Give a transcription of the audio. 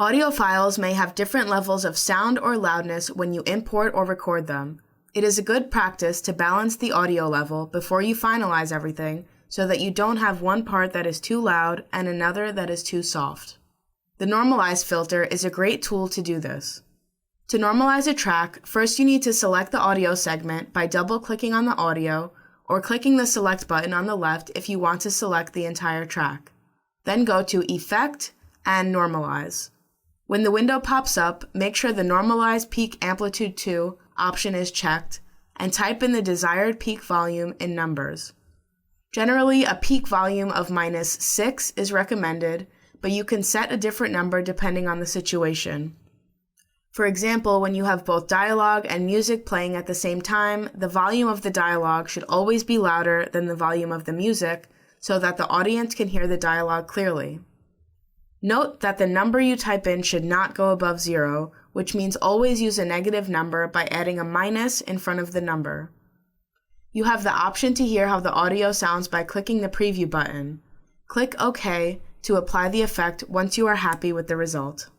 Audio files may have different levels of sound or loudness when you import or record them. It is a good practice to balance the audio level before you finalize everything so that you don't have one part that is too loud and another that is too soft. The Normalize filter is a great tool to do this. To normalize a track, first you need to select the audio segment by double-clicking on the audio or clicking the select button on the left if you want to select the entire track. Then go to Effect and Normalize. When the window pops up, make sure the Normalize Peak Amplitude 2 option is checked and type in the desired peak volume in numbers. Generally, a peak volume of -6 is recommended, but you can set a different number depending on the situation. For example, when you have both dialogue and music playing at the same time, the volume of the dialogue should always be louder than the volume of the music so that the audience can hear the dialogue clearly. Note that the number you type in should not go above 0, which means always use a negative number by adding a minus in front of the number. You have the option to hear how the audio sounds by clicking the preview button. Click OK to apply the effect once you are happy with the result.